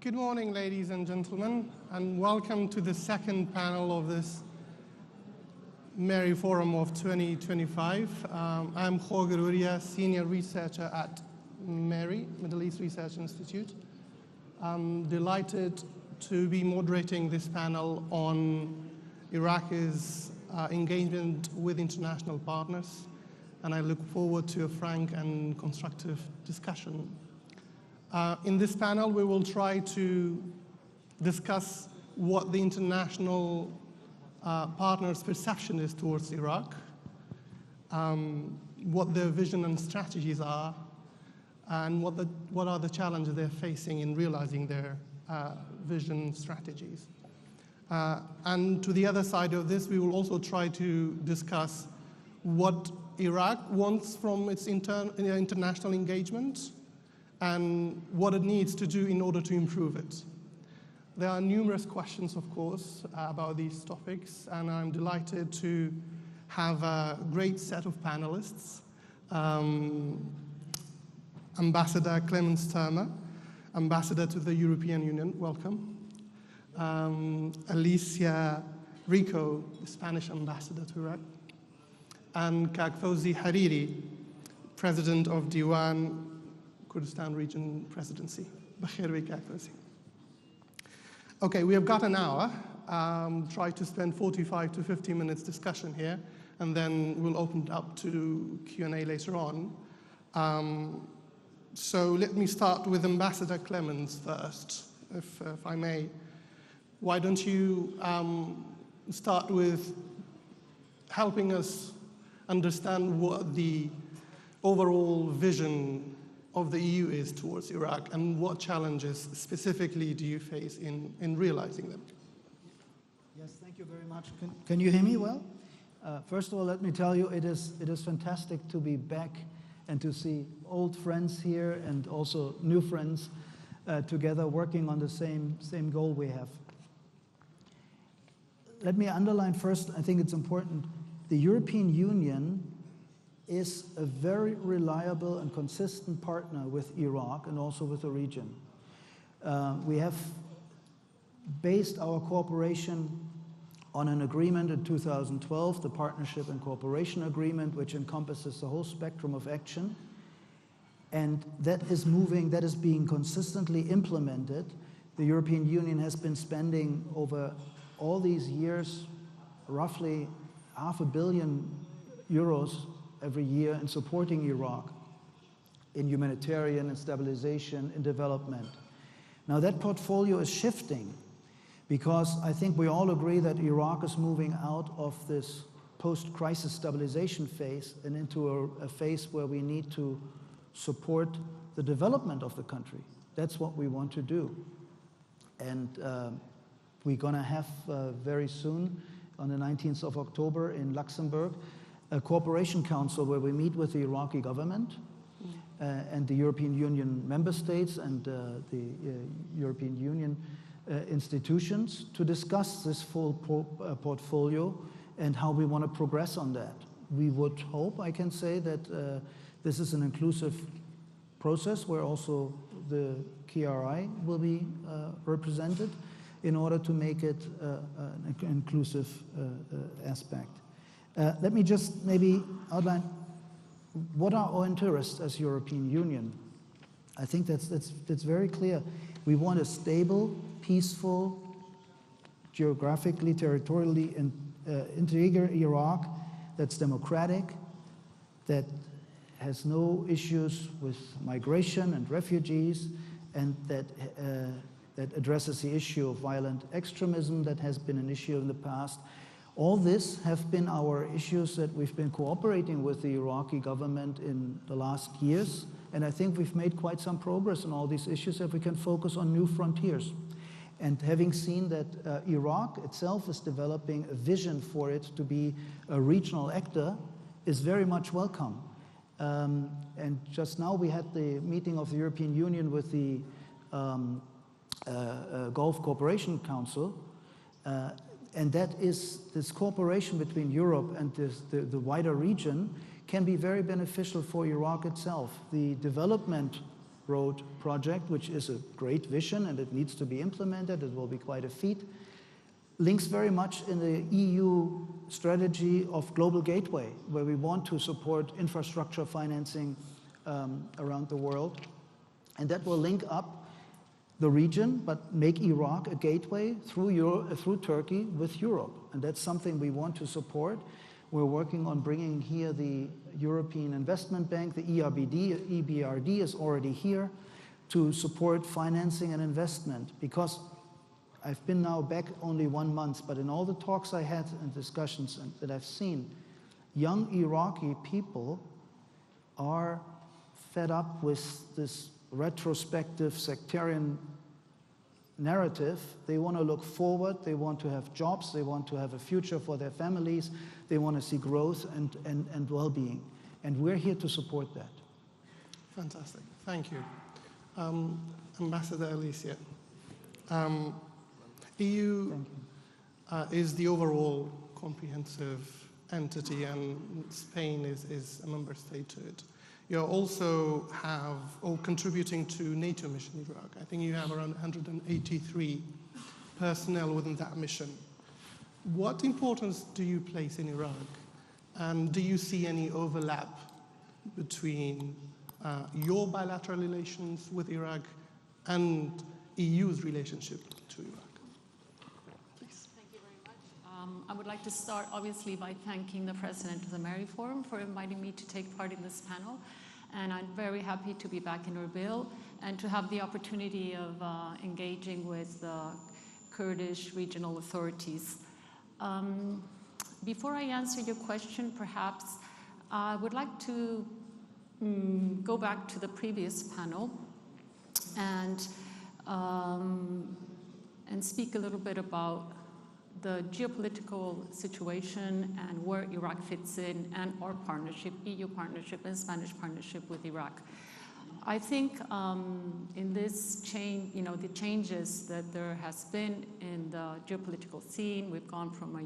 Good morning, ladies and gentlemen, and welcome to the second panel of this MERI Forum of 2025. I'm Khogir, Wirya, Senior Researcher at MERI, Middle East Research Institute. I'm delighted to be moderating this panel on Iraq's engagement with international partners, and I look forward to a frank and constructive discussion. In this panel, we will try to discuss what the international partners' perception is towards Iraq, what their vision and strategies are, and what are the challenges they're facing in realizing their vision strategies. And to the other side of this, we will also try to discuss what Iraq wants from its international engagement and what it needs to do in order to improve it. There are numerous questions, of course, about these topics, and I'm delighted to have a great set of panelists. Ambassador Klemens, Ambassador to the European Union, welcome. Alicia, Rico, the Spanish Ambassador to Iraq. And Fawzi Hariri, President of Diwan, Kurdistan Region Presidency. Okay, we have got an hour. Try to spend 45 to 50 minutes discussion here, and then we'll open it up to Q&A later on. So let me start with Ambassador Klemens first, if I may. Why don't you start with helping us understand what the overall vision of the EU is towards Iraq, and what challenges specifically do you face in realizing them? Yes, thank you very much. Can you hear me well? First of all, let me tell you, it is fantastic to be back and to see old friends here and also new friends together working on the same goal we have. Let me underline first, I think it's important, the European Union is a very reliable and consistent partner with Iraq and also with the region. We have based our cooperation on an agreement in 2012, the Partnership and Cooperation Agreement, which encompasses the whole spectrum of action. And that is being consistently implemented. The European Union has been spending over all these years roughly €500 million every year in supporting Iraq in humanitarian and stabilization and development. Now that portfolio is shifting because I think we all agree that Iraq is moving out of this post-crisis stabilization phase and into a phase where we need to support the development of the country. That's what we want to do. And we're going to have very soon, on the 19th of October in Luxembourg, a cooperation council where we meet with the Iraqi government and the European Union member states and the European Union institutions to discuss this full portfolio and how we want to progress on that. We would hope, I can say, that this is an inclusive process where also the KRI will be represented in order to make it an inclusive aspect. Let me just maybe outline what are our interests as European Union. I think that's very clear. We want a stable, peaceful, geographically, territorially integrated Iraq that's democratic, that has no issues with migration and refugees, and that addresses the issue of violent extremism that has been an issue in the past. All this have been our issues that we've been cooperating with the Iraqi government in the last years, and I think we've made quite some progress on all these issues if we can focus on new frontiers. And having seen that Iraq itself is developing a vision for it to be a regional actor is very much welcome. And just now we had the meeting of the European Union with the Gulf Cooperation Council, and that is this cooperation between Europe and the wider region can be very beneficial for Iraq itself. The development Road project, which is a great vision and it needs to be implemented. It will be quite a feat. Links very much in the EU strategy of Global Gateway, where we want to support infrastructure financing around the world. And that will link up the region, but make Iraq a gateway through Turkey with Europe. And that's something we want to support. We're working on bringing here the European Investment Bank, the EBRD is already here to support financing and investment, because I've been now back only 1 month, but in all the talks I had and discussions that I've seen, young Iraqi people are fed up with this retrospective sectarian narrative. They want to look forward, they want to have jobs, they want to have a future for their families, they want to see growth and well-being. And we're here to support that. Fantastic, thank you. Ambassador Alicia, EU is the overall comprehensive entity, and Spain is a member state to it. You also have, or contributing to NATO mission in Iraq. I think you have around 183 personnel within that mission. What importance do you place in Iraq? And do you see any overlap between your bilateral relations with Iraq and EU's relationship to Iraq? Please. Thank you very much. I would like to start, obviously, by thanking the President of the MERI Forum for inviting me to take part in this panel. And I'm very happy to be back in Erbil and to have the opportunity of engaging with the Kurdish regional authorities. Before I answer your question, perhaps I would like to go back to the previous panel and speak a little bit about the geopolitical situation and where Iraq fits in, and our partnership, EU partnership and Spanish partnership with Iraq. I think in this change, the changes that there has been in the geopolitical scene, we've gone from a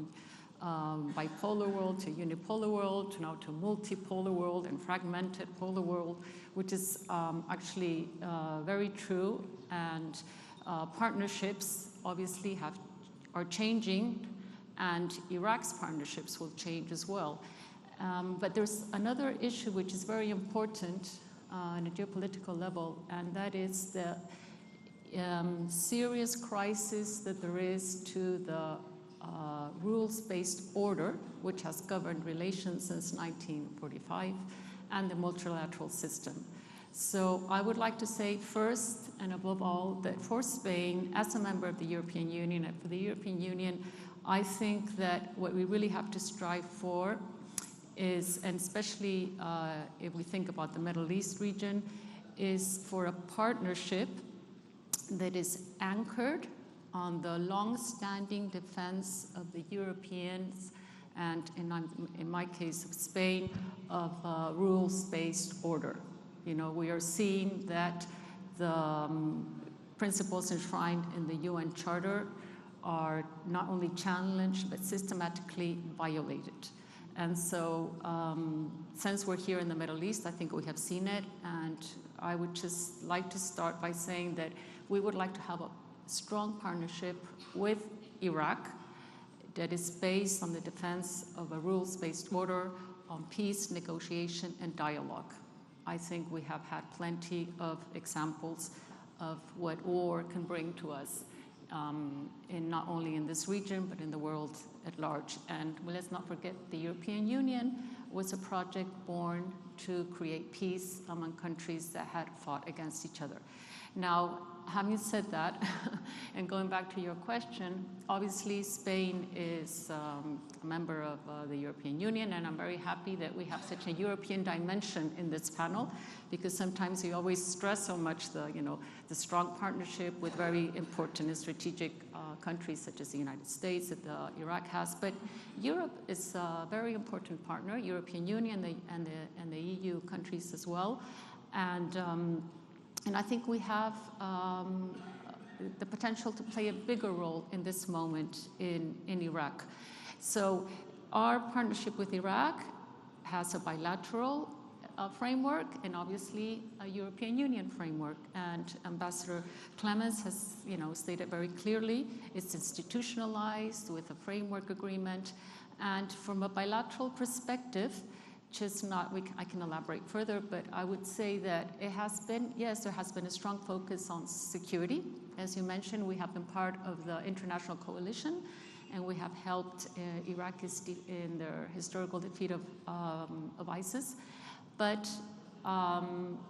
bipolar world to unipolar world to now to multipolar world and fragmented polar world, which is actually very true. And partnerships obviously are changing, and Iraq's partnerships will change as well. But there's another issue which is very important on a geopolitical level, and that is the serious crisis that there is to the rules-based order, which has governed relations since 1945, and the multilateral system. So I would like to say first and above all that for Spain, as a member of the European Union, and for the European Union, I think that what we really have to strive for is, and especially if we think about the Middle East region, is for a partnership that is anchored on the long-standing defense of the Europeans, and in my case of Spain, of rules-based order. We are seeing that the principles enshrined in the UN Charter are not only challenged, but systematically violated. And so since we're here in the Middle East, I think we have seen it, and I would just like to start by saying that we would like to have a strong partnership with Iraq that is based on the defense of a rules-based order, on peace, negotiation, and dialogue. I think we have had plenty of examples of what war can bring to us, not only in this region, but in the world at large. And let's not forget, the European Union was a project born to create peace among countries that had fought against each other. Now, having said that, and going back to your question, obviously Spain is a member of the European Union, and I'm very happy that we have such a European dimension in this panel, because sometimes we always stress so much the strong partnership with very important and strategic countries such as the United States that Iraq has. But Europe is a very important partner, European Union and the EU countries as well. And I think we have the potential to play a bigger role in this moment in Iraq. So our partnership with Iraq has a bilateral framework and obviously a European Union framework. And Ambassador Klemens has, stated very clearly it's institutionalized with a framework agreement. And from a bilateral perspective, I can elaborate further, but I would say that it has been, yes, there has been a strong focus on security. As you mentioned, we have been part of the international coalition, and we have helped Iraqis in their historical defeat of ISIS. But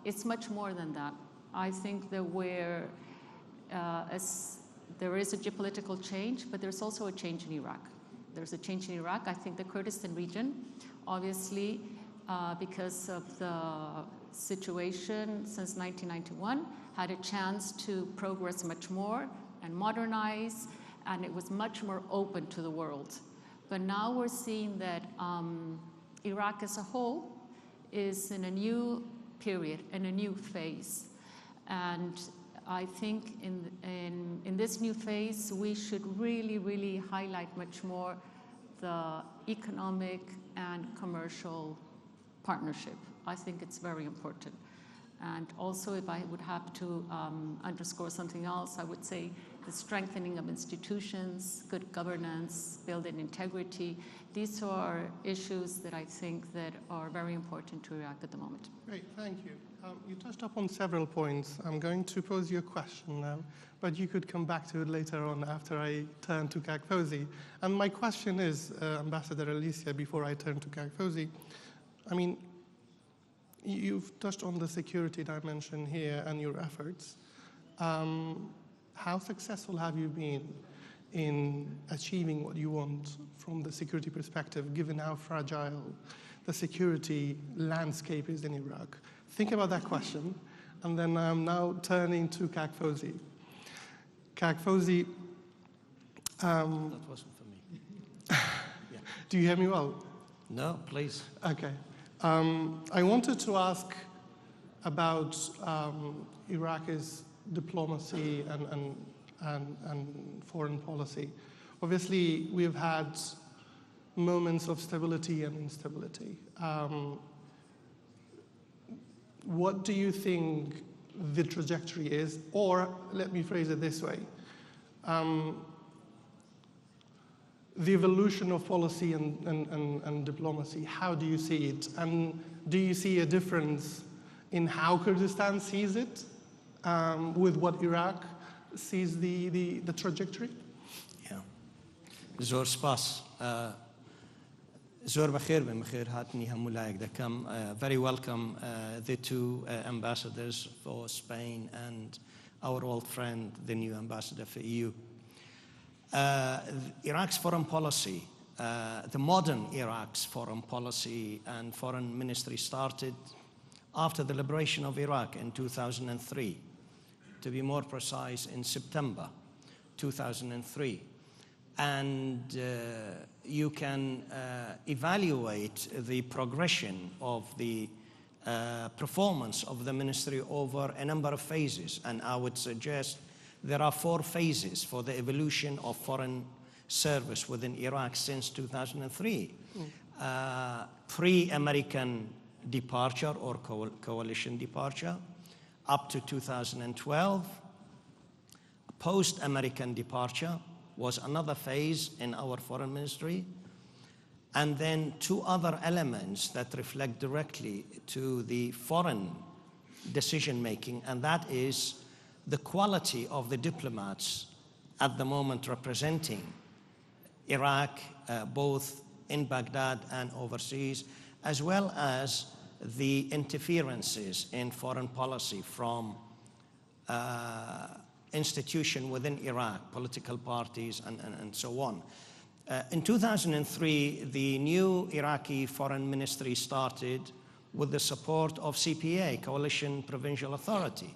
it's much more than that. I think that there is a geopolitical change, but there's also a change in Iraq. There's a change in Iraq. I think the Kurdistan region, obviously, because of the situation since 1991, had a chance to progress much more and modernize, and it was much more open to the world. But now we're seeing that Iraq as a whole is in a new period, in a new phase. And I think in this new phase, we should really, really highlight much more the economic and commercial partnership. I think it's very important. And also, if I would have to underscore something else, I would say the strengthening of institutions, good governance, building integrity. These are issues that I think that are very important to Iraq at the moment. Great, thank you. You touched upon several points. I'm going to pose you a question now, but you could come back to it later on after I turn to Fawzi. And my question is, Ambassador Alicia, before I turn to Fawzi, I mean, you've touched on the security dimension here and your efforts. How successful have you been in achieving what you want from the security perspective, given how fragile the security landscape is in Iraq? Think about that question, and then I'm now turning to Fawzi. Fawzi, that wasn't for me. Yeah. Do you hear me well? No, please. Okay. I wanted to ask about Iraq's diplomacy and foreign policy. Obviously, we've had moments of stability and instability. What do you think the trajectory is? Or let me phrase it this way. The evolution of policy and diplomacy, how do you see it? And do you see a difference in how Kurdistan sees it with what Iraq sees the trajectory? Yeah. زور سپاس. زور بخير بخير هاتني همولايك دكم. Very welcome the two ambassadors for Spain and our old friend, the new ambassador for EU. Iraq's foreign policy, the modern Iraq's foreign policy and foreign ministry started after the liberation of Iraq in 2003. To be more precise, in September 2003. And you can evaluate the progression of the performance of the ministry over a number of phases. And I would suggest there are 4 phases for the evolution of foreign service within Iraq since 2003. Pre-American departure or coalition departure up to 2012. Post-American departure was another phase in our foreign ministry. And then 2 other elements that reflect directly to the foreign decision-making, and that is the quality of the diplomats at the moment representing Iraq, both in Baghdad and overseas, as well as the interferences in foreign policy from institutions within Iraq, political parties, and so on. In 2003, the new Iraqi foreign ministry started with the support of CPA, Coalition Provincial Authority,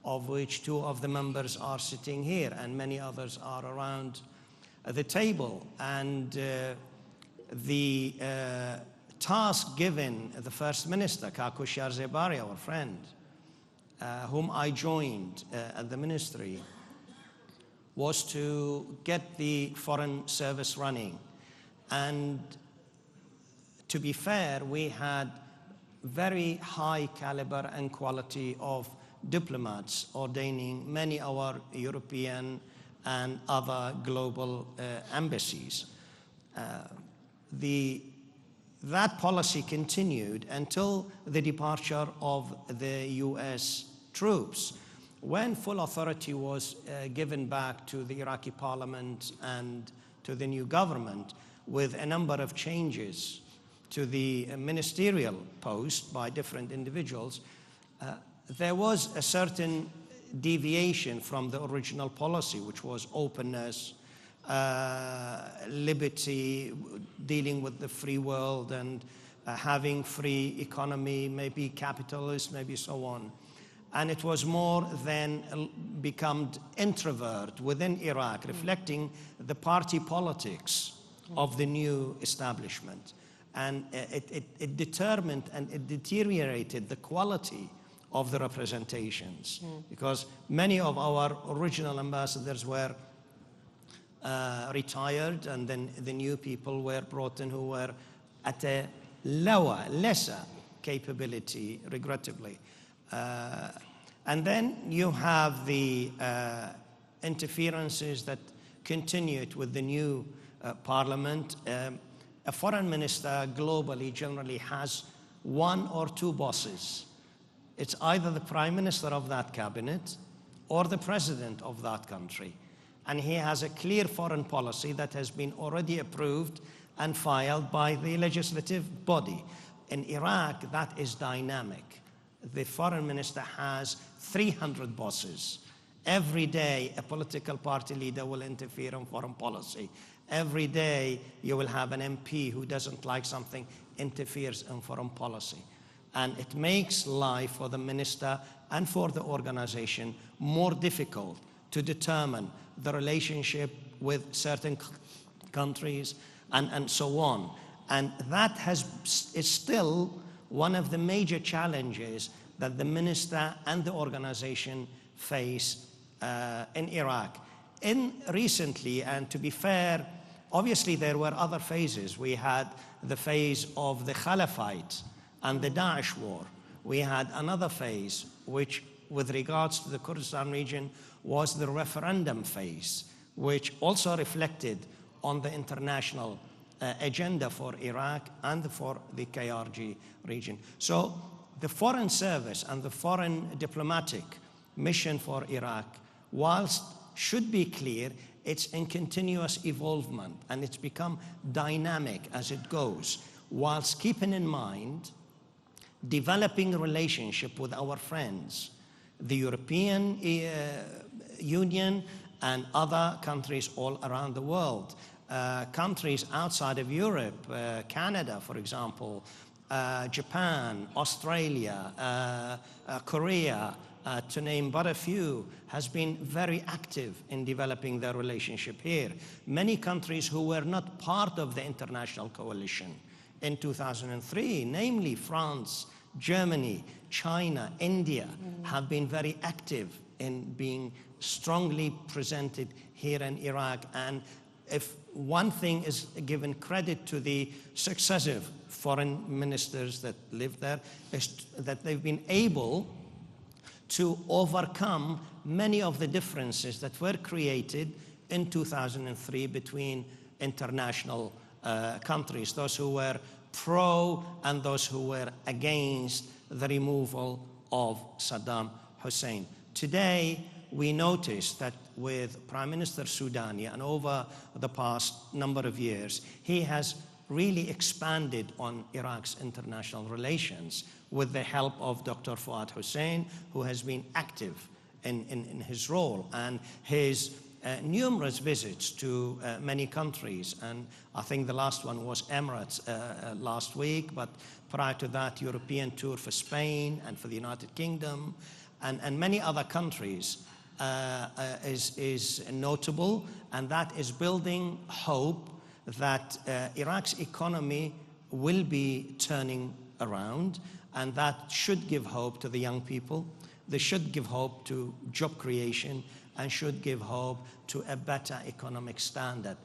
of which 2 of the members are sitting here and many others are around the table. And the task given the First Minister, Khogir Zebari, our friend, whom I joined at the ministry, was to get the foreign service running. And to be fair, we had very high caliber and quality of diplomats, ordaining many our European and other global embassies. That policy continued until the departure of the US troops, when full authority was given back to the Iraqi parliament and to the new government, with a number of changes to the ministerial post by different individuals. There was a certain deviation from the original policy, which was openness, liberty, dealing with the free world, and having free economy, maybe capitalist, maybe so on. And it was more than become introvert within Iraq, reflecting the party politics of the new establishment. And it determined and it deteriorated the quality of the representations, because many of our original ambassadors were retired, and then the new people were brought in who were at a lesser capability, regrettably. And then you have the interferences that continued with the new parliament. A foreign minister globally generally has one or two bosses. It's either the prime minister of that cabinet or the president of that country. And he has a clear foreign policy that has been already approved and filed by the legislative body. In Iraq, that is dynamic. The foreign minister has 300 bosses. Every day, a political party leader will interfere in foreign policy. Every day, you will have an MP who doesn't like something, interferes in foreign policy. And it makes life for the minister and for the organization more difficult to determine the relationship with certain countries and so on. And that is still one of the major challenges that the minister and the organization face in Iraq. Recently, and to be fair, obviously there were other phases. We had the phase of the Caliphate and the Daesh war. We had another phase, which with regards to the Kurdistan region was the referendum phase, which also reflected on the international agenda for Iraq and for the KRG region. So the foreign service and the foreign diplomatic mission for Iraq, whilst should be clear, it's in continuous evolvement and it's become dynamic as it goes, whilst keeping in mind developing a relationship with our friends, the European Union and other countries all around the world, countries outside of Europe, Canada, for example, Japan, Australia, Korea, to name but a few, has been very active in developing their relationship here. Many countries who were not part of the international coalition in 2003, namely France, Germany, China, India, have been very active in being strongly presented here in Iraq. And if one thing is given credit to the successive foreign ministers that lived there, is that they've been able to overcome many of the differences that were created in 2003 between international countries, those who were pro and those who were against the removal of Saddam Hussein. Today, we notice that with Prime Minister Soudani, and over the past number of years, he has really expanded on Iraq's international relations with the help of Dr. Fuad Hussein, who has been active in his role, and his numerous visits to many countries. And I think the last one was Emirates last week, but prior to that, European tour for Spain and for the United Kingdom and many other countries is notable, and that is building hope that Iraq's economy will be turning around, and that should give hope to the young people. They should give hope to job creation and should give hope to a better economic standard.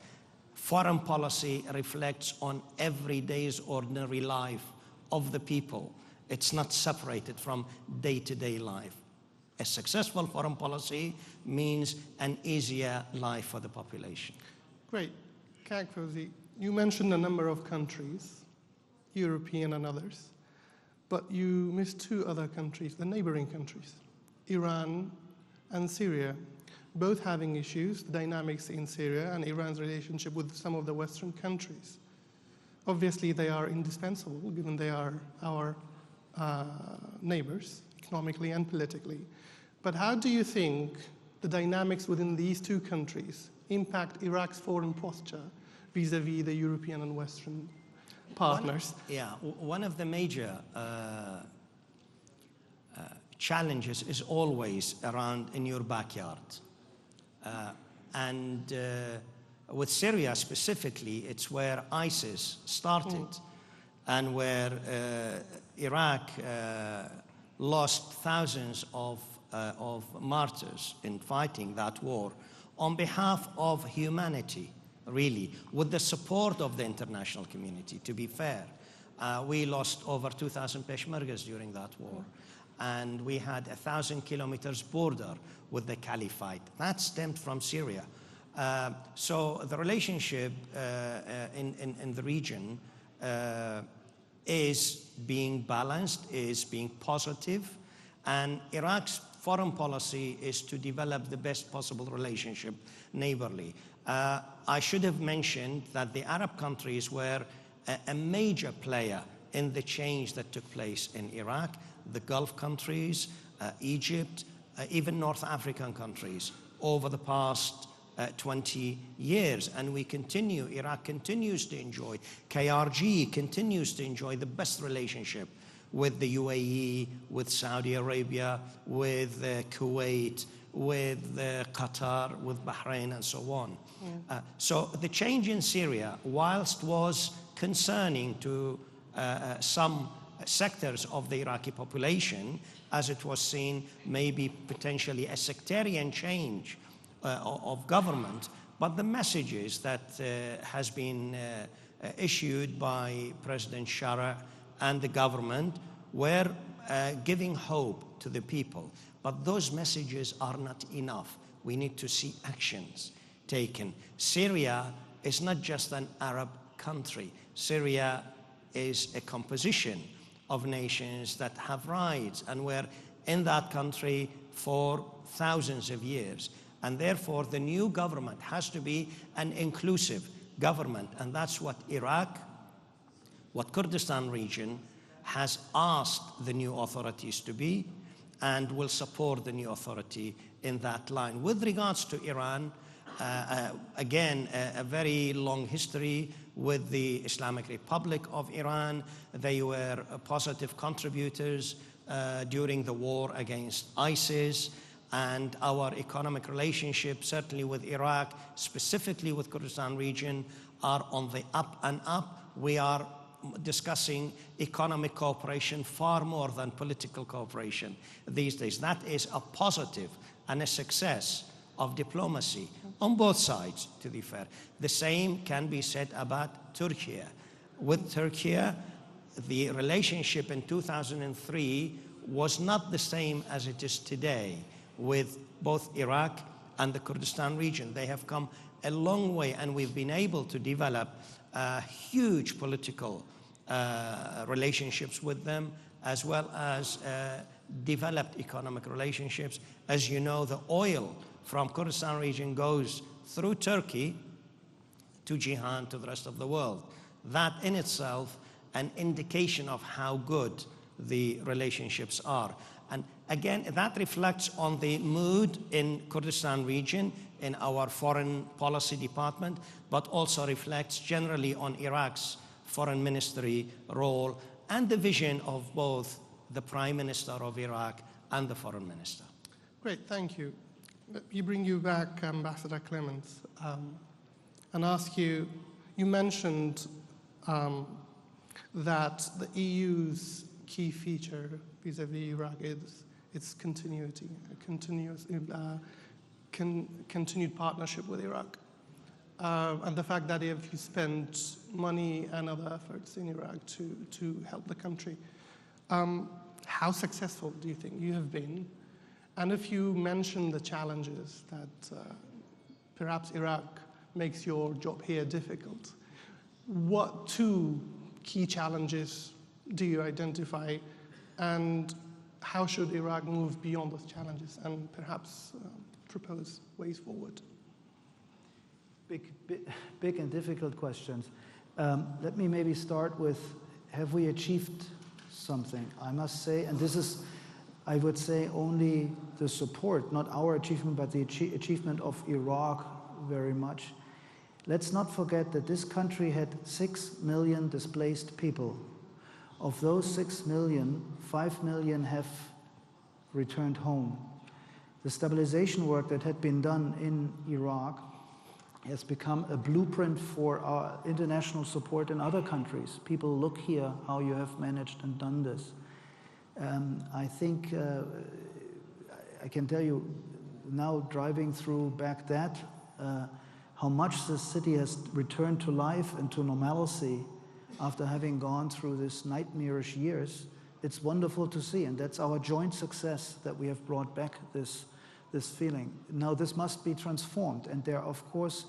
Foreign policy reflects on everyday's ordinary life of the people. It's not separated from day-to-day life. A successful foreign policy means an easier life for the population. Great. Fawzi, you mentioned a number of countries, European and others, but you missed two other countries, the neighboring countries, Iran and Syria, both having issues, the dynamics in Syria and Iran's relationship with some of the Western countries. Obviously, they are indispensable, given they are our neighbors, economically and politically. But how do you think the dynamics within these two countries impact Iraq's foreign posture vis-à-vis the European and Western partners? One of the major challenges is always around in your backyard. With Syria specifically, it's where ISIS started and where Iraq lost thousands of martyrs in fighting that war on behalf of humanity, really, with the support of the international community, to be fair. We lost over 2,000 Peshmergas during that war. And we had 1,000 kilometers border with the Caliphate. That stemmed from Syria. So the relationship in the region is being balanced, is being positive, and Iraq's foreign policy is to develop the best possible relationship neighborly. I should have mentioned that the Arab countries were a major player in the change that took place in Iraq, the Gulf countries, Egypt, even North African countries over the past 20 years. And we continue, Iraq continues to enjoy, KRG continues to enjoy the best relationship with the UAE, with Saudi Arabia, with Kuwait, with Qatar, with Bahrain, and so on. So the change in Syria, whilst was concerning to some sectors of the Iraqi population, as it was seen maybe potentially a sectarian change of government, but the messages that has been issued by President Shara and the government were giving hope to the people. But those messages are not enough. We need to see actions taken. Syria is not just an Arab country. Syria is a composition of nations that have rights and were in that country for thousands of years. And therefore, the new government has to be an inclusive government. And that's what Iraq, what Kurdistan region has asked the new authorities to be, and will support the new authority in that line. With regards to Iran, again, a very long history with the Islamic Republic of Iran. They were positive contributors during the war against ISIS, and our economic relationship, certainly with Iraq, specifically with Kurdistan region, are on the up and up. We are discussing economic cooperation far more than political cooperation these days. That is a positive and a success of diplomacy on both sides, to be fair. The same can be said about Turkey. With Turkey, the relationship in 2003 was not the same as it is today with both Iraq and the Kurdistan region. They have come a long way, and we've been able to develop huge political relationships with them, as well as developed economic relationships. As you know, the oil from Kurdistan region goes through Turkey to Jihan, to the rest of the world. That in itself an indication of how good the relationships are. And again, that reflects on the mood in Kurdistan region, in our foreign policy department, but also reflects generally on Iraq's foreign ministry role and the vision of both the Prime Minister of Iraq and the Foreign Minister. Great, thank you. Let me bring you back, Ambassador Klemens, and ask you, you mentioned that the EU's key feature vis-à-vis Iraq is its continuity, continued partnership with Iraq. And the fact that if you spend money and other efforts in Iraq to help the country. How successful do you think you have been? And if you mention the challenges that perhaps Iraq makes your job here difficult, what two key challenges do you identify, and how should Iraq move beyond those challenges and perhaps propose ways forward? Big and difficult questions. Let me maybe start with, have we achieved something? I must say, and this is, I would say, only the support, not our achievement, but the achievement of Iraq very much. Let's not forget that this country had 6 million displaced people. Of those 6 million, 5 million have returned home. The stabilization work that had been done in Iraq has become a blueprint for our international support in other countries. People look here how you have managed and done this. I think I can tell you now, driving through Baghdad, how much the city has returned to life and to normalcy after having gone through this nightmarish years. It's wonderful to see, and that's our joint success that we have brought back this feeling. Now this must be transformed, and there are of course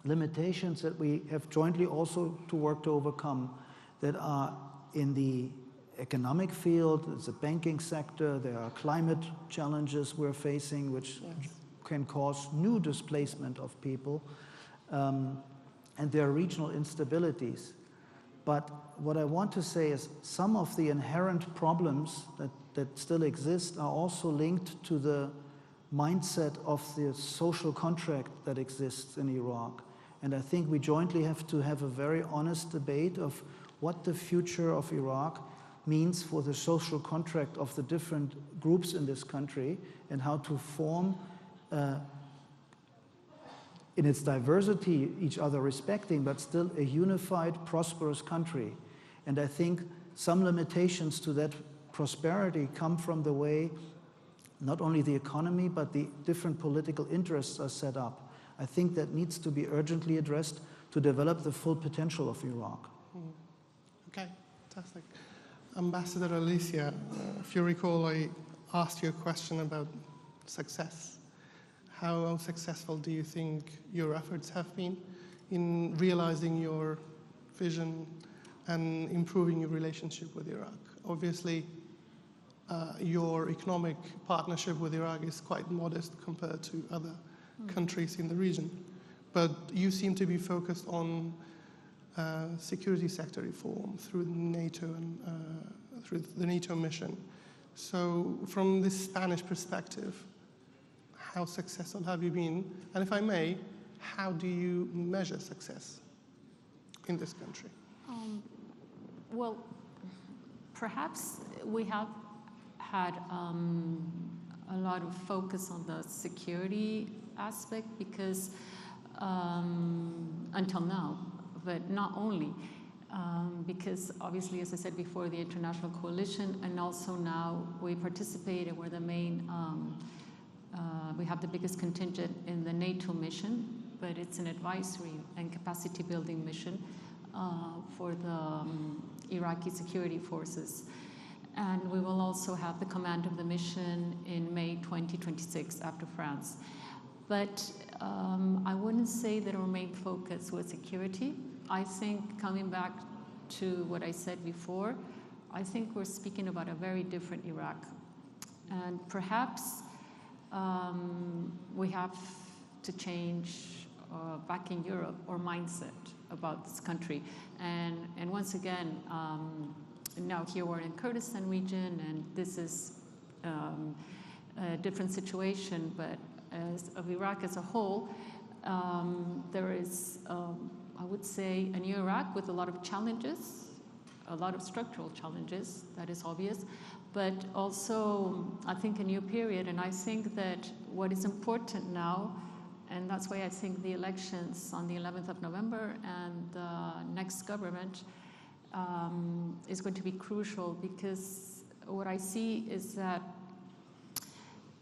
limitations that we have jointly also to work to overcome that are in the economic field, there's the banking sector, there are climate challenges we're facing which can cause new displacement of people, and there are regional instabilities. But what I want to say is some of the inherent problems that still exist are also linked to the mindset of the social contract that exists in Iraq. And I think we jointly have to have a very honest debate of what the future of Iraq means for the social contract of the different groups in this country, and how to form in its diversity, each other respecting, but still a unified, prosperous country. And I think some limitations to that prosperity come from the way not only the economy, but the different political interests are set up. I think that needs to be urgently addressed to develop the full potential of Iraq. Okay, fantastic. Ambassador Alicia, if you recall, I asked you a question about success. How successful do you think your efforts have been in realizing your vision and improving your relationship with Iraq? Obviously, your economic partnership with Iraq is quite modest compared to other countries in the region, but you seem to be focused on security sector reform through NATO and through the NATO mission. So from this Spanish perspective, how successful have you been? And if I may, how do you measure success in this country? Well, perhaps we have had a lot of focus on the security aspect because until now, but not only because obviously, as I said before, the international coalition, and also now we participate and we're the main we have the biggest contingent in the NATO mission, but it's an advisory and capacity building mission for the Iraqi security forces. And we will also have the command of the mission in May 2026 after France. But I wouldn't say that our main focus was security. I think coming back to what I said before, I think we're speaking about a very different Iraq. And perhaps we have to change back in Europe our mindset about this country. And once again, now here we're in Kurdistan region, and this is a different situation, but as of Iraq as a whole, there is, I would say, a new Iraq with a lot of challenges, a lot of structural challenges, that is obvious, but also, I think, a new period. And I think that what is important now, and that's why I think the elections on the 11th of November and the next government is going to be crucial, because what I see is that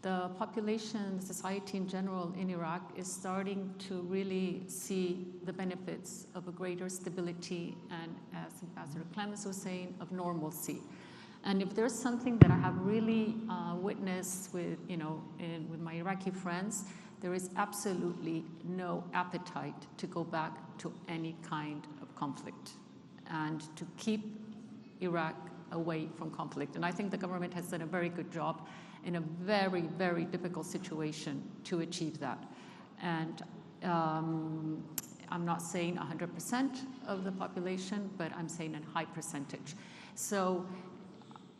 the population, the society in general in Iraq is starting to really see the benefits of a greater stability and, as Ambassador Klemens was saying, of normalcy. And if there's something that I have really witnessed with, with my Iraqi friends, there is absolutely no appetite to go back to any kind of conflict and to keep Iraq away from conflict. And I think the government has done a very good job in a very, very difficult situation to achieve that. And I'm not saying 100% of the population, but I'm saying a high percentage. So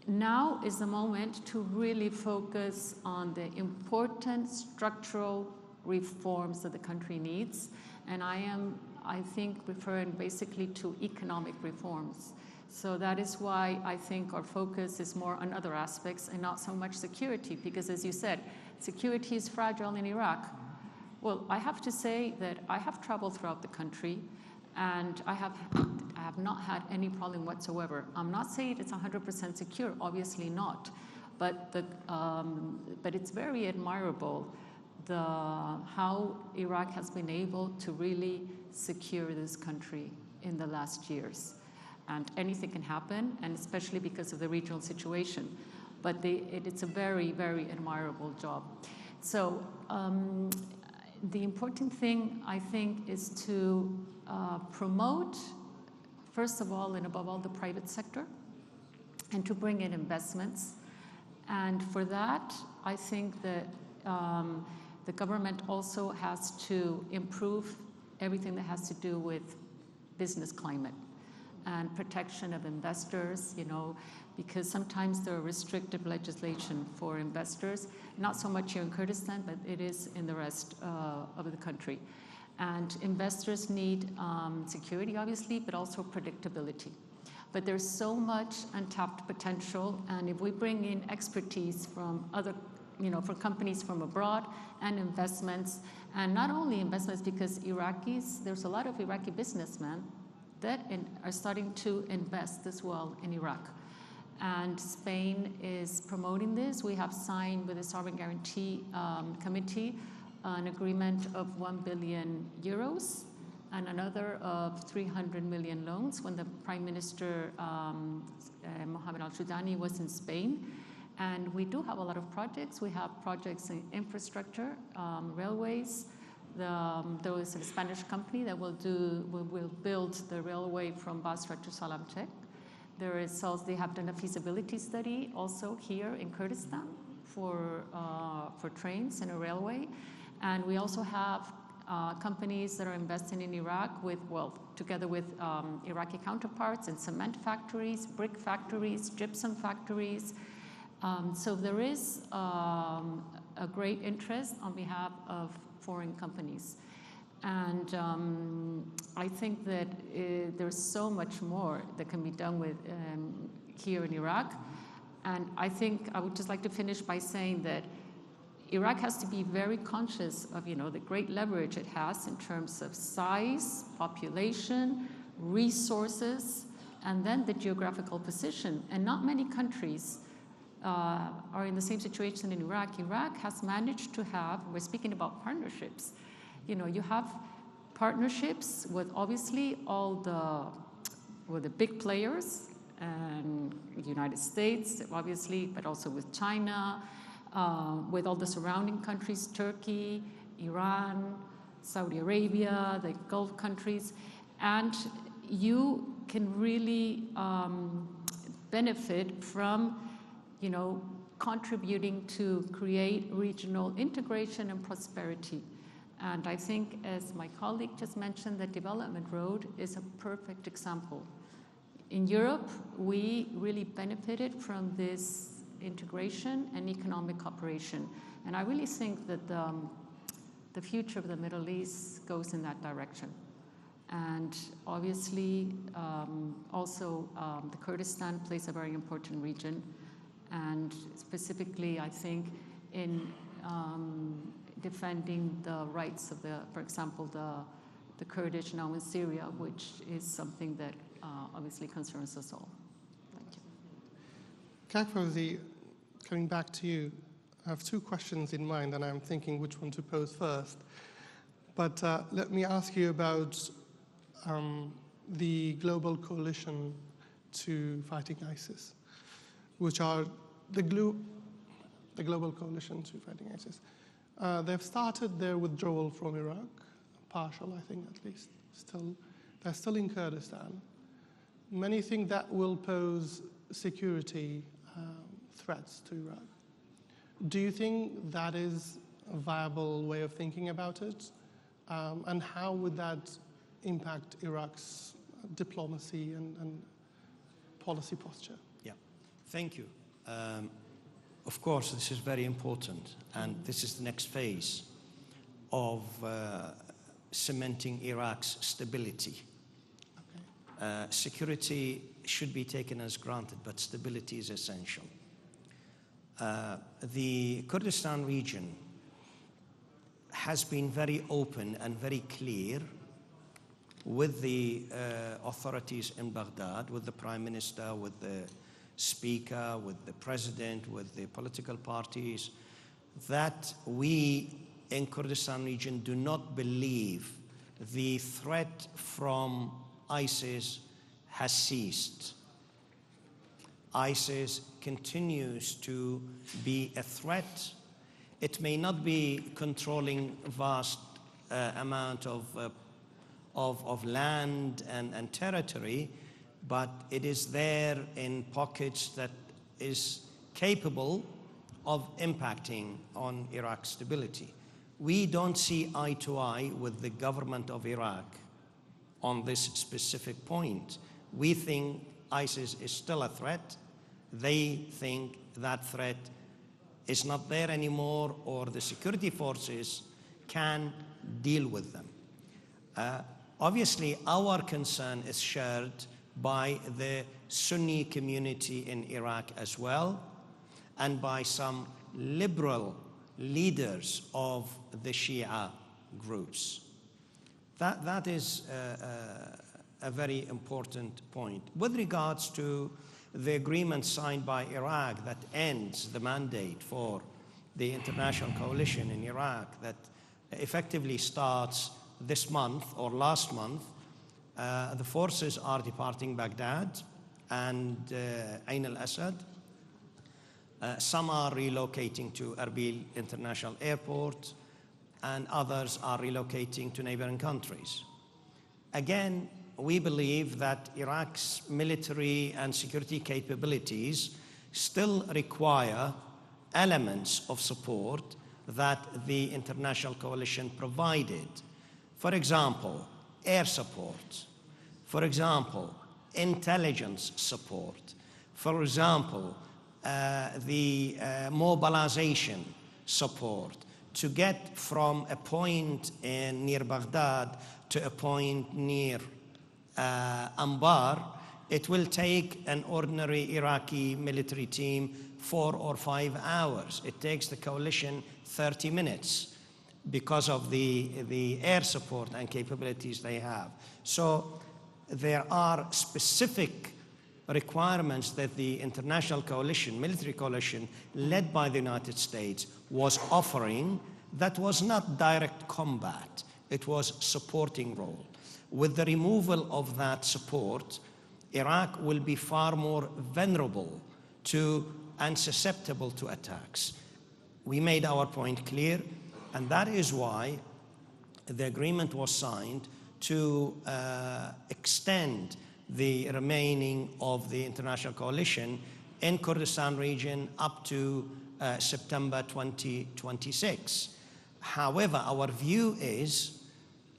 now is the moment to really focus on the important structural reforms that the country needs. And I think, referring basically to economic reforms. So that is why I think our focus is more on other aspects and not so much security, because as you said, security is fragile in Iraq. Well, I have to say that I have traveled throughout the country and I have not had any problem whatsoever. I'm not saying it's 100% secure, obviously not, but it's very admirable how Iraq has been able to really secure this country in the last years. And anything can happen, and especially because of the regional situation. But it's a very, very admirable job. So the important thing, I think, is to promote, first of all and above all, the private sector, and to bring in investments. And for that, I think that the government also has to improve everything that has to do with business climate and protection of investors, because sometimes there are restrictive legislation for investors, not so much here in Kurdistan, but it is in the rest of the country. And investors need security, obviously, but also predictability. But there's so much untapped potential, and if we bring in expertise from other, from companies from abroad and investments, and not only investments, because there's a lot of Iraqi businessmen that are starting to invest as well in Iraq. And Spain is promoting this. We have signed with the Sovereign Guarantee Committee an agreement of 1 billion euros and another of 300 million loans when the Prime Minister Mohammed al-Sudani was in Spain. And we do have a lot of projects. We have projects in infrastructure, railways. There is a Spanish company that will build the railway from Basra to Salamcek. They have done a feasibility study also here in Kurdistan for trains and a railway. And we also have companies that are investing in Iraq together with Iraqi counterparts in cement factories, brick factories, gypsum factories. So there is a great interest on behalf of foreign companies. And I think that there's so much more that can be done with here in Iraq. And I think I would just like to finish by saying that Iraq has to be very conscious of, the great leverage it has in terms of size, population, resources, and then the geographical position. And not many countries are in the same situation in Iraq. Iraq has managed to have, we're speaking about partnerships, you have partnerships with obviously all the big players, and the United States, obviously, but also with China, with all the surrounding countries, Turkey, Iran, Saudi Arabia, the Gulf countries, and you can really benefit from contributing to create regional integration and prosperity. And I think, as my colleague just mentioned, the development road is a perfect example. In Europe, we really benefited from this integration and economic cooperation. And I really think that the future of the Middle East goes in that direction. And obviously, also the Kurdistan plays a very important region. And specifically, I think, in defending the rights of for example, the Kurdish now in Syria, which is something that obviously concerns us all. Thank you. Fawzi, coming back to you, I have two questions in mind, and I'm thinking which one to pose first. But let me ask you about the global coalition to fighting ISIS, which are the global coalition to fighting ISIS. They've started their withdrawal from Iraq, partial, I think, at least. They're still in Kurdistan. Many think that will pose security threats to Iraq. Do you think that is a viable way of thinking about it? And how would that impact Iraq's diplomacy and policy posture? Yeah, thank you. Of course, this is very important, and this is the next phase of cementing Iraq's stability. Okay. Security should be taken as granted, but stability is essential. The Kurdistan region has been very open and very clear with the authorities in Baghdad, with the Prime Minister, with the Speaker, with the President, with the political parties, that we in Kurdistan region do not believe the threat from ISIS has ceased. ISIS continues to be a threat. It may not be controlling vast amount of land and territory, but it is there in pockets that is capable of impacting on Iraq's stability. We don't see eye to eye with the government of Iraq on this specific point. We think ISIS is still a threat. They think that threat is not there anymore, or the security forces can deal with them. Obviously, our concern is shared by the Sunni community in Iraq as well, and by some liberal leaders of the Shia groups. That is a very important point. With regards to the agreement signed by Iraq that ends the mandate for the international coalition in Iraq, that effectively starts this month or last month, the forces are departing Baghdad and Ain al-Assad. Some are relocating to Erbil International Airport, and others are relocating to neighboring countries. Again, we believe that Iraq's military and security capabilities still require elements of support that the international coalition provided. For example, air support. For example, intelligence support. For example, the mobilization support to get from a point near Baghdad to a point near Anbar. It will take an ordinary Iraqi military team 4 or 5 hours. It takes the coalition 30 minutes because of the air support and capabilities they have. So there are specific requirements that the international coalition, military coalition, led by the United States, was offering that was not direct combat. It was supporting role. With the removal of that support, Iraq will be far more vulnerable to and susceptible to attacks. We made our point clear, and that is why the agreement was signed to extend the remaining of the international coalition in Kurdistan region up to September 2026. However, our view is,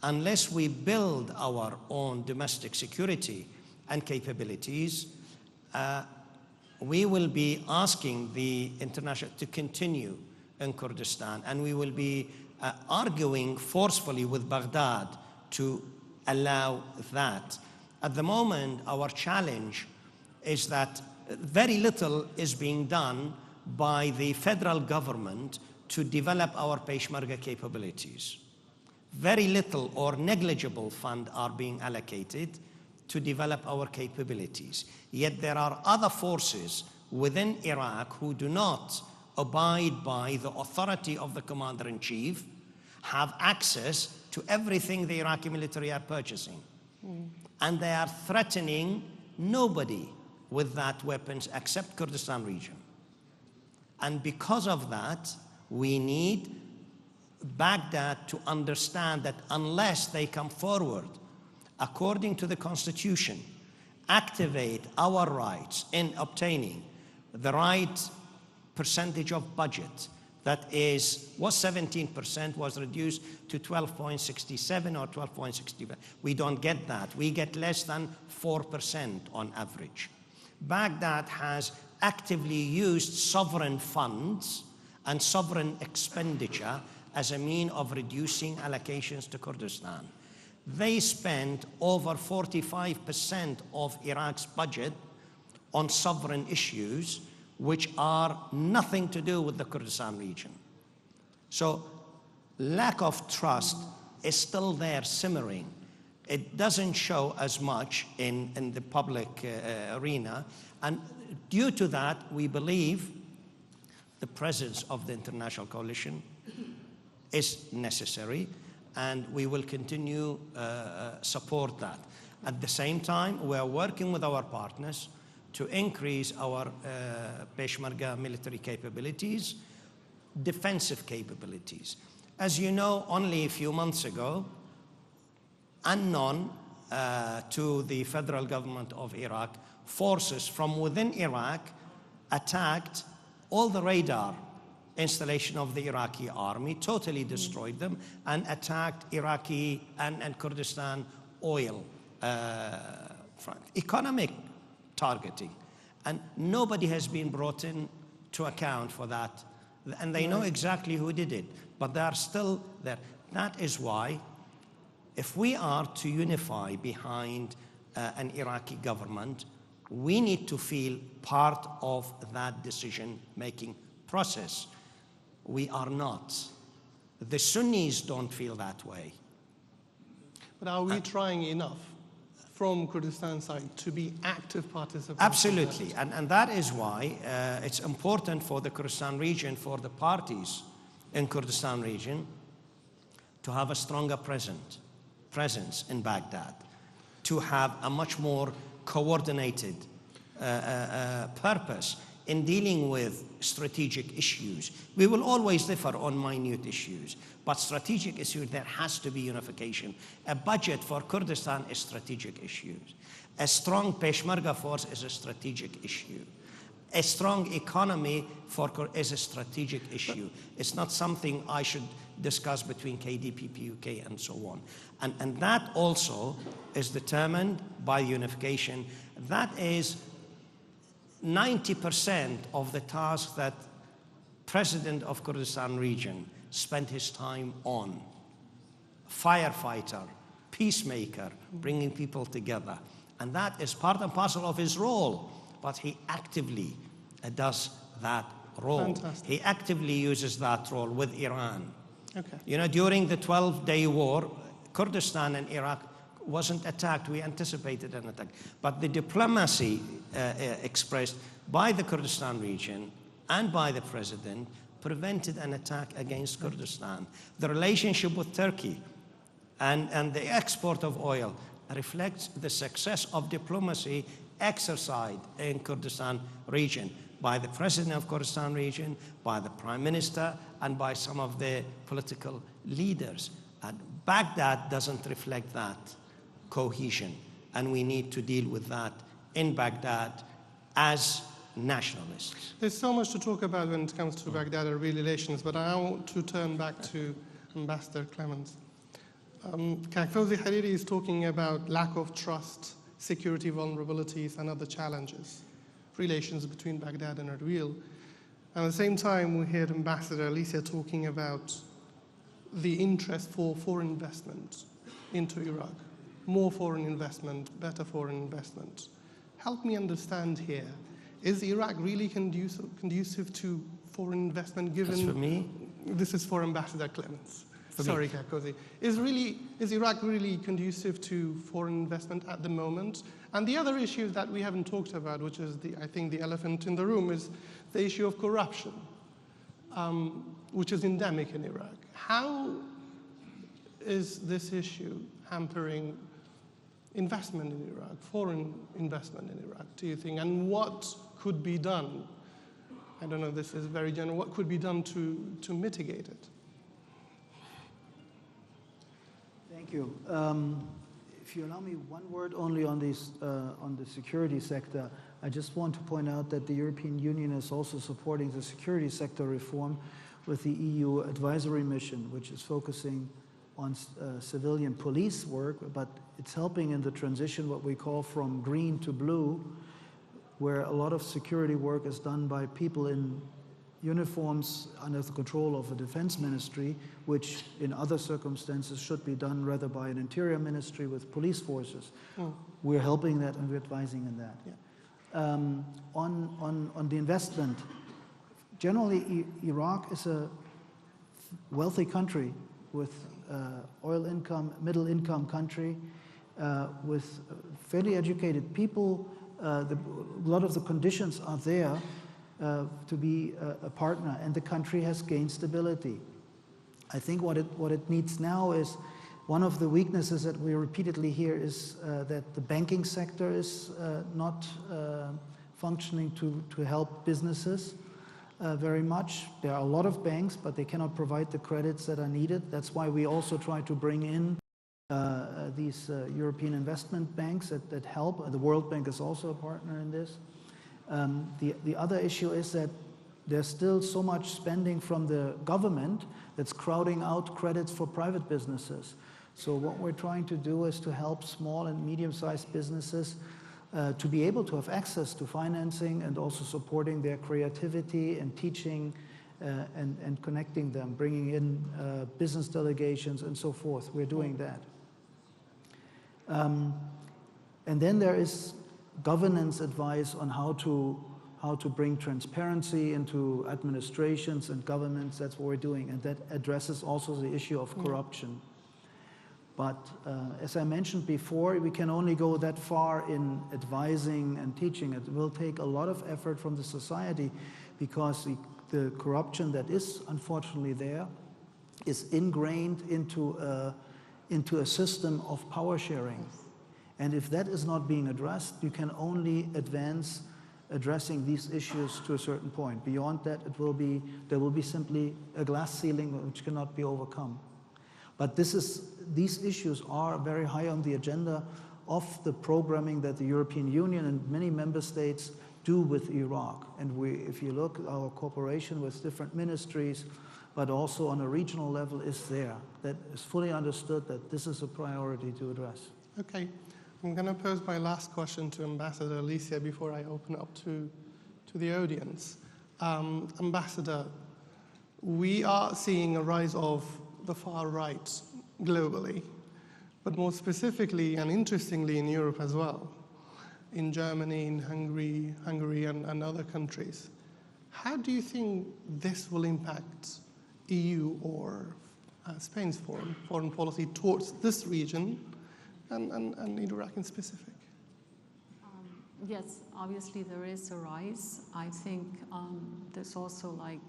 unless we build our own domestic security and capabilities, we will be asking the international to continue in Kurdistan, and we will be arguing forcefully with Baghdad to allow that. At the moment, our challenge is that very little is being done by the federal government to develop our Peshmerga capabilities. Very little or negligible funds are being allocated to develop our capabilities. Yet there are other forces within Iraq who do not abide by the authority of the commander-in-chief, have access to everything the Iraqi military are purchasing. And they are threatening nobody with that weapons except Kurdistan region. And because of that, we need Baghdad to understand that unless they come forward, according to the Constitution, activate our rights in obtaining the right percentage of budget, that was 17%, was reduced to 12.67 or 12.65. We don't get that. We get less than 4% on average. Baghdad has actively used sovereign funds and sovereign expenditure as a means of reducing allocations to Kurdistan. They spend over 45% of Iraq's budget on sovereign issues, which are nothing to do with the Kurdistan region. So lack of trust is still there simmering. It doesn't show as much in the public arena. And due to that, we believe the presence of the international coalition is necessary, and we will continue support that. At the same time, we are working with our partners to increase our Peshmerga military capabilities, defensive capabilities. As you know, only a few months ago, unknown to the federal government of Iraq, forces from within Iraq attacked all the radar installation of the Iraqi army, totally destroyed them, and attacked Iraqi and Kurdistan oil front. Economic targeting. And nobody has been brought in to account for that. And they know exactly who did it, but they are still there. That is why, if we are to unify behind an Iraqi government, we need to feel part of that decision-making process. We are not. The Sunnis don't feel that way. But are we trying enough from Kurdistan side to be active participants? Absolutely, and that is why it's important for the Kurdistan region, for the parties in Kurdistan region, to have a stronger presence in Baghdad, to have a much more coordinated purpose in dealing with strategic issues. We will always differ on minute issues, but strategic issues, there has to be unification. A budget for Kurdistan is strategic issues. A strong Peshmerga force is a strategic issue. A strong economy is a strategic issue. It's not something I should discuss between KDP, PUK, and so on. And that also is determined by unification. That is 90% of the tasks that President of Kurdistan region spent his time on. Firefighter, peacemaker, bringing people together. And that is part and parcel of his role, but he actively does that role. Fantastic. He actively uses that role with Iran. Okay. You know, during the 12-day war, Kurdistan and Iraq wasn't attacked. We anticipated an attack. But the diplomacy expressed by the Kurdistan region and by the president prevented an attack against Kurdistan. The relationship with Turkey and the export of oil reflects the success of diplomacy exercised in Kurdistan region by the president of Kurdistan region, by the prime minister, and by some of the political leaders. And Baghdad doesn't reflect that cohesion, and we need to deal with that in Baghdad as nationalists. There's so much to talk about when it comes to Baghdad and relations, but I want to turn back to Ambassador Klemens. Fawzi Hariri is talking about lack of trust, security vulnerabilities, and other challenges, relations between Baghdad and Erbil. And at the same time, we heard Ambassador Alicia talking about the interest for foreign investment into Iraq. More foreign investment, better foreign investment. Help me understand here. Is Iraq really conducive to foreign investment given... That's for me? This is for Ambassador Klemens. Sorry, Fawzi. Is Iraq really conducive to foreign investment at the moment? And the other issue that we haven't talked about, which is I think the elephant in the room, is the issue of corruption. which is endemic in Iraq. How is this issue hampering investment in Iraq, foreign investment in Iraq, do you think? And what could be done? I don't know, this is very general. What could be done to mitigate it? Thank you. If you allow me one word only on the security sector, I just want to point out that the European Union is also supporting the security sector reform with the EU advisory mission, which is focusing on civilian police work, but it's helping in the transition, what we call from green to blue, where a lot of security work is done by people in uniforms under the control of a defense ministry, which in other circumstances should be done rather by an interior ministry with police forces. We're helping that and we're advising in that. Yeah. On the investment, generally Iraq is a wealthy country with oil income, middle income country, with fairly educated people. A lot of the conditions are there to be a partner, and the country has gained stability. I think what it needs now is, one of the weaknesses that we repeatedly hear is that the banking sector is not functioning to help businesses very much. There are a lot of banks, but they cannot provide the credits that are needed. That's why we also try to bring in these European investment banks that help. The World Bank is also a partner in this. The other issue is that there's still so much spending from the government that's crowding out credits for private businesses. So what we're trying to do is to help small and medium-sized businesses to be able to have access to financing, and also supporting their creativity and teaching and connecting them, bringing in business delegations and so forth. We're doing that. And then there is governance advice on how to bring transparency into administrations and governments. That's what we're doing, and that addresses also the issue of corruption. But as I mentioned before, we can only go that far in advising and teaching. It will take a lot of effort from the society, because the corruption that is unfortunately there is ingrained into a system of power sharing. And if that is not being addressed, you can only advance addressing these issues to a certain point. Beyond that, there will be simply a glass ceiling which cannot be overcome. But these issues are very high on the agenda of the programming that the European Union and many member states do with Iraq. And if you look, our cooperation with different ministries, but also on a regional level, is there. That is fully understood that this is a priority to address. Okay. I'm going to pose my last question to Ambassador Alicia before I open up to the audience. Ambassador, we are seeing a rise of the far right globally, but more specifically and interestingly in Europe as well, in Germany, in Hungary and other countries. How do you think this will impact EU or Spain's foreign policy towards this region and Iraq in specific? Yes, obviously there is a rise. I think there's also, like,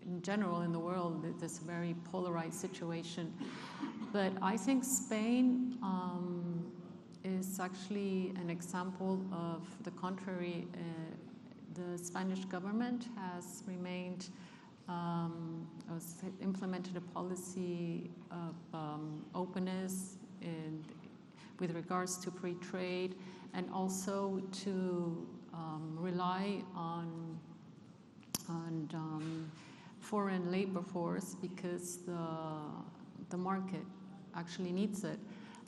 in general in the world, this very polarized situation. But I think Spain is actually an example of the contrary. The Spanish government has remained, implemented a policy of openness with regards to free trade, and also to rely on foreign labor force, because the market actually needs it.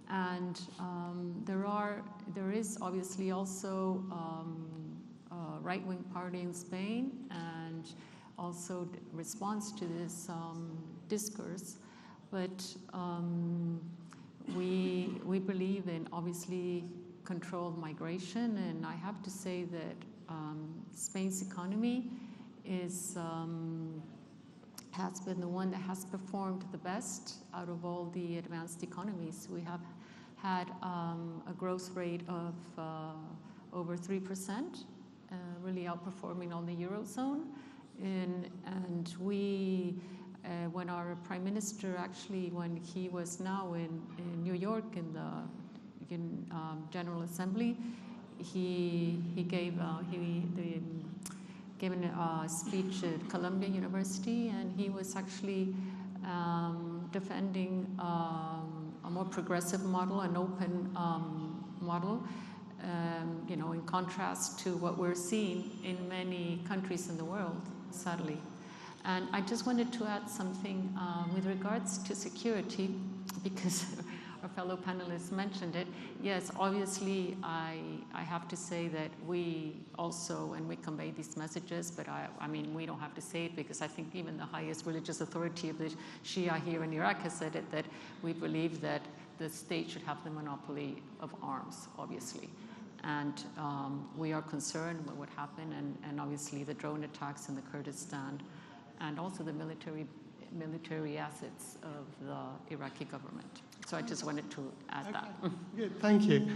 And there is obviously also a right-wing party in Spain, and also response to this discourse. But we believe in, obviously, controlled migration, and I have to say that Spain's economy has been the one that has performed the best out of all the advanced economies. We have had a growth rate of over 3%, really outperforming all the Eurozone. And we, when our Prime Minister actually, when he was now in New York in the General Assembly, he gave a speech at Columbia University, and he was actually defending a more progressive model, an open model, in contrast to what we're seeing in many countries in the world, sadly. And I just wanted to add something with regards to security, because our fellow panelists mentioned it. Yes, obviously, I have to say that we also, and we convey these messages, but I mean, we don't have to say it, because I think even the highest religious authority of the Shia here in Iraq has said it, that we believe that the state should have the monopoly of arms, obviously. And we are concerned with what happened, and obviously the drone attacks in the Kurdistan, and also the military assets of the Iraqi government. So I just wanted to add that. Good, thank you.